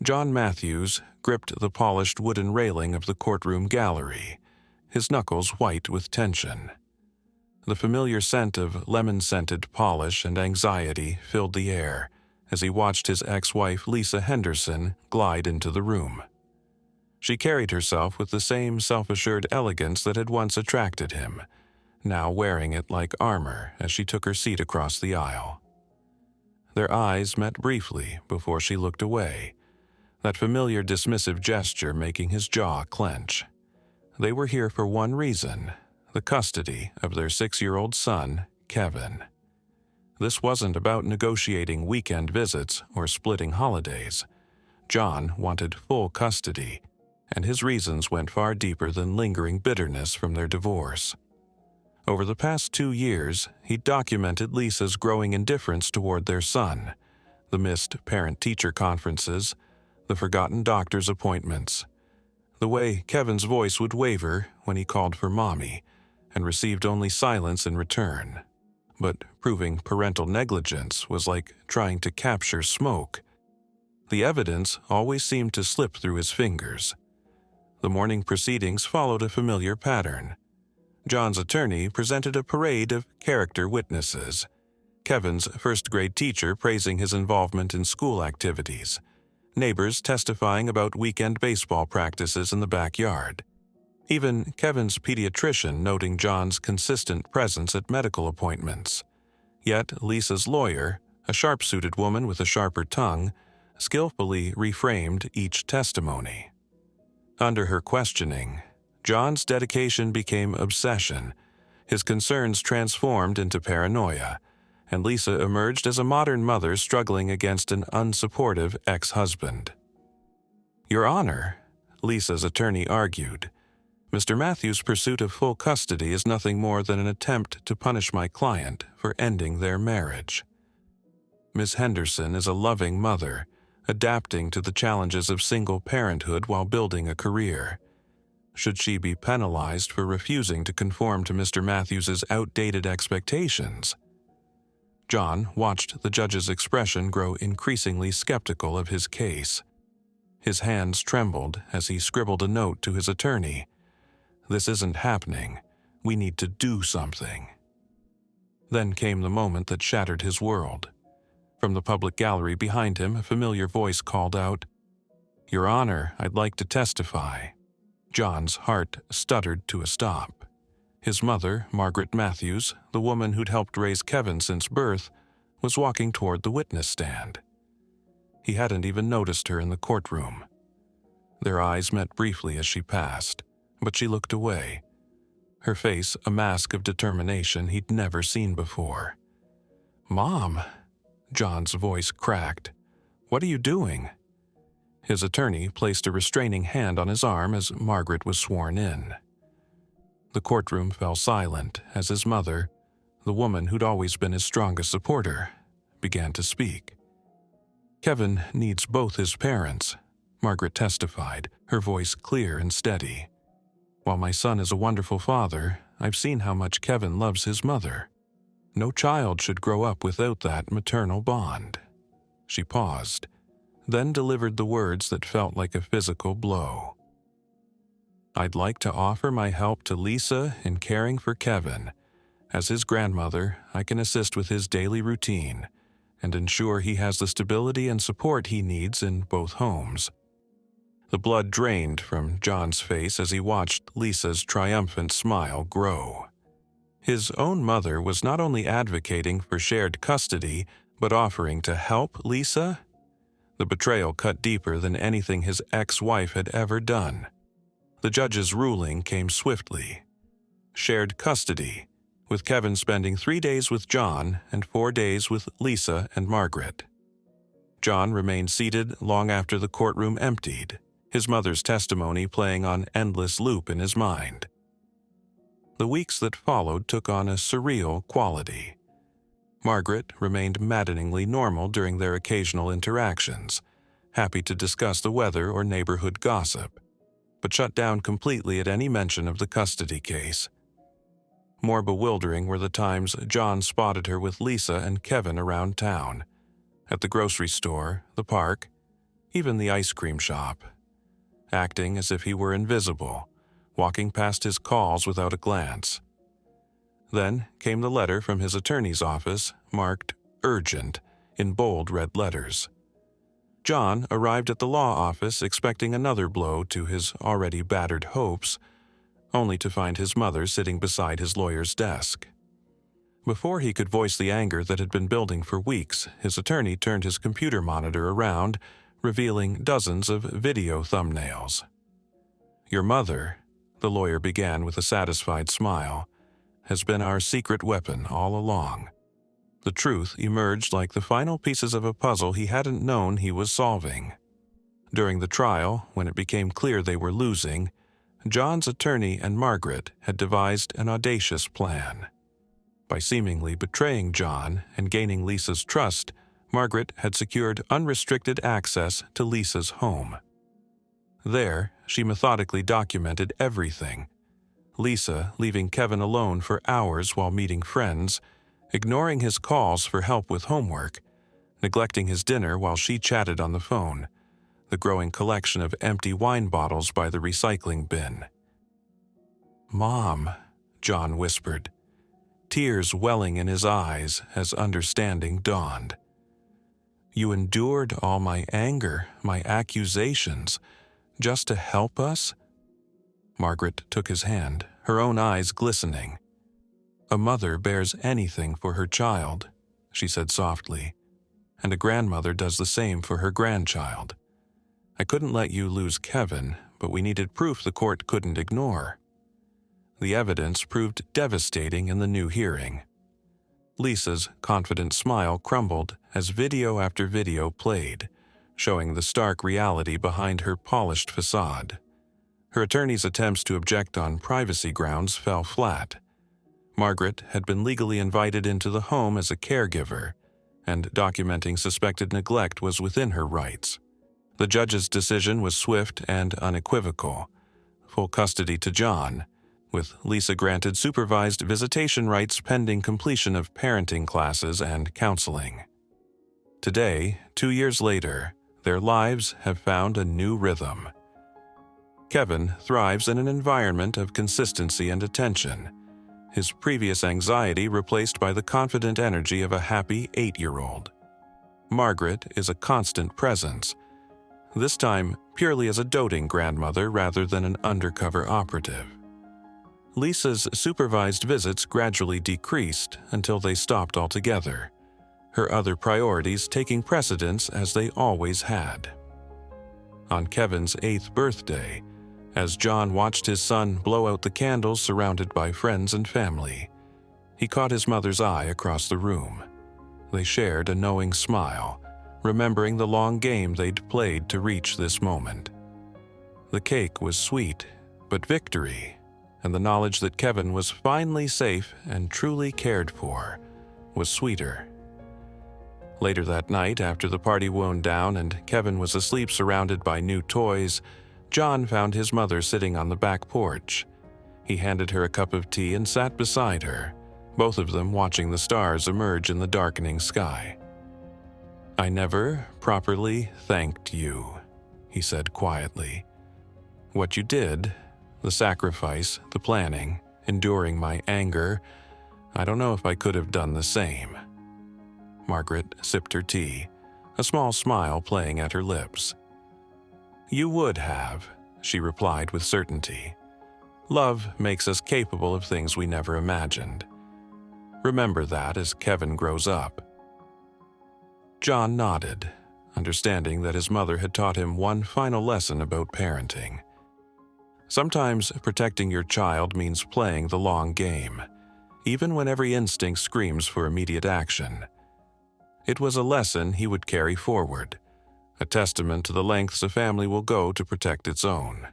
John Matthews gripped the polished wooden railing of the courtroom gallery, his knuckles white with tension. The familiar scent of lemon-scented polish and anxiety filled the air as he watched his ex-wife Lisa Henderson glide into the room. She carried herself with the same self-assured elegance that had once attracted him, now wearing it like armor as she took her seat across the aisle. Their eyes met briefly before she looked away, that familiar dismissive gesture making his jaw clench. They were here for one reason: the custody of their 6-year-old son, Kevin. This wasn't about negotiating weekend visits or splitting holidays. John wanted full custody, and his reasons went far deeper than lingering bitterness from their divorce. Over the past 2 years, he documented Lisa's growing indifference toward their son, the missed parent-teacher conferences, the forgotten doctor's appointments, the way Kevin's voice would waver when he called for mommy and received only silence in return. But proving parental negligence was like trying to capture smoke. The evidence always seemed to slip through his fingers. The morning proceedings followed a familiar pattern. John's attorney presented a parade of character witnesses. Kevin's first-grade teacher praising his involvement in school activities, neighbors testifying about weekend baseball practices in the backyard, even Kevin's pediatrician noting John's consistent presence at medical appointments. Yet Lisa's lawyer, a sharp-suited woman with a sharper tongue, skillfully reframed each testimony. Under her questioning, John's dedication became obsession, his concerns transformed into paranoia, and Lisa emerged as a modern mother struggling against an unsupportive ex-husband. "Your Honor," Lisa's attorney argued, "Mr. Matthews' pursuit of full custody is nothing more than an attempt to punish my client for ending their marriage. Ms. Henderson is a loving mother, adapting to the challenges of single parenthood while building a career. Should she be penalized for refusing to conform to Mr. Matthews' outdated expectations?" John watched the judge's expression grow increasingly skeptical of his case. His hands trembled as he scribbled a note to his attorney. "This isn't happening. We need to do something." Then came the moment that shattered his world. From the public gallery behind him, a familiar voice called out, "Your Honor, I'd like to testify." John's heart stuttered to a stop. His mother, Margaret Matthews, the woman who'd helped raise Kevin since birth, was walking toward the witness stand. He hadn't even noticed her in the courtroom. Their eyes met briefly as she passed, but she looked away, her face a mask of determination he'd never seen before. "Mom," John's voice cracked. "What are you doing?" His attorney placed a restraining hand on his arm as Margaret was sworn in. The courtroom fell silent as his mother, the woman who'd always been his strongest supporter, began to speak. "Kevin needs both his parents," Margaret testified, her voice clear and steady. "While my son is a wonderful father, I've seen how much Kevin loves his mother. No child should grow up without that maternal bond." She paused, then delivered the words that felt like a physical blow. "I'd like to offer my help to Lisa in caring for Kevin. As his grandmother, I can assist with his daily routine and ensure he has the stability and support he needs in both homes." The blood drained from John's face as he watched Lisa's triumphant smile grow. His own mother was not only advocating for shared custody, but offering to help Lisa? The betrayal cut deeper than anything his ex-wife had ever done. The judge's ruling came swiftly. Shared custody, with Kevin spending 3 days with John and 4 days with Lisa and Margaret. John remained seated long after the courtroom emptied, his mother's testimony playing on endless loop in his mind. The weeks that followed took on a surreal quality. Margaret remained maddeningly normal during their occasional interactions, happy to discuss the weather or neighborhood gossip, but shut down completely at any mention of the custody case. More bewildering were the times John spotted her with Lisa and Kevin around town, at the grocery store, the park, even the ice cream shop, acting as if he were invisible, walking past his calls without a glance. Then came the letter from his attorney's office, marked urgent in bold red letters. John arrived at the law office expecting another blow to his already battered hopes, only to find his mother sitting beside his lawyer's desk. Before he could voice the anger that had been building for weeks, his attorney turned his computer monitor around, revealing dozens of video thumbnails. "Your mother," the lawyer began with a satisfied smile, "has been our secret weapon all along." The truth emerged like the final pieces of a puzzle he hadn't known he was solving. During the trial, when it became clear they were losing, John's attorney and Margaret had devised an audacious plan. By seemingly betraying John and gaining Lisa's trust, Margaret had secured unrestricted access to Lisa's home. There, she methodically documented everything. Lisa leaving Kevin alone for hours while meeting friends, ignoring his calls for help with homework, neglecting his dinner while she chatted on the phone, the growing collection of empty wine bottles by the recycling bin. "Mom," John whispered, tears welling in his eyes as understanding dawned. "You endured all my anger, my accusations, just to help us?" Margaret took his hand, her own eyes glistening. "A mother bears anything for her child," she said softly, "and a grandmother does the same for her grandchild. I couldn't let you lose Kevin, but we needed proof the court couldn't ignore." The evidence proved devastating in the new hearing. Lisa's confident smile crumbled as video after video played, showing the stark reality behind her polished facade. Her attorney's attempts to object on privacy grounds fell flat. Margaret had been legally invited into the home as a caregiver, and documenting suspected neglect was within her rights. The judge's decision was swift and unequivocal: full custody to John, with Lisa granted supervised visitation rights pending completion of parenting classes and counseling. Today, 2 years later, their lives have found a new rhythm. Kevin thrives in an environment of consistency and attention, his previous anxiety replaced by the confident energy of a happy 8-year-old. Margaret is a constant presence, this time purely as a doting grandmother rather than an undercover operative. Lisa's supervised visits gradually decreased until they stopped altogether, her other priorities taking precedence as they always had. On Kevin's 8th birthday, as John watched his son blow out the candles surrounded by friends and family, he caught his mother's eye across the room. They shared a knowing smile, remembering the long game they'd played to reach this moment. The cake was sweet, but victory, and the knowledge that Kevin was finally safe and truly cared for, was sweeter. Later that night, after the party wound down and Kevin was asleep surrounded by new toys, John found his mother sitting on the back porch. He handed her a cup of tea and sat beside her, both of them watching the stars emerge in the darkening sky. "I never properly thanked you," he said quietly. "What you did, the sacrifice, the planning, enduring my anger, I don't know if I could have done the same." Margaret sipped her tea, a small smile playing at her lips. "You would have," she replied with certainty. "Love makes us capable of things we never imagined. Remember that as Kevin grows up." John nodded, understanding that his mother had taught him one final lesson about parenting. Sometimes protecting your child means playing the long game, even when every instinct screams for immediate action. It was a lesson he would carry forward, a testament to the lengths a family will go to protect its own.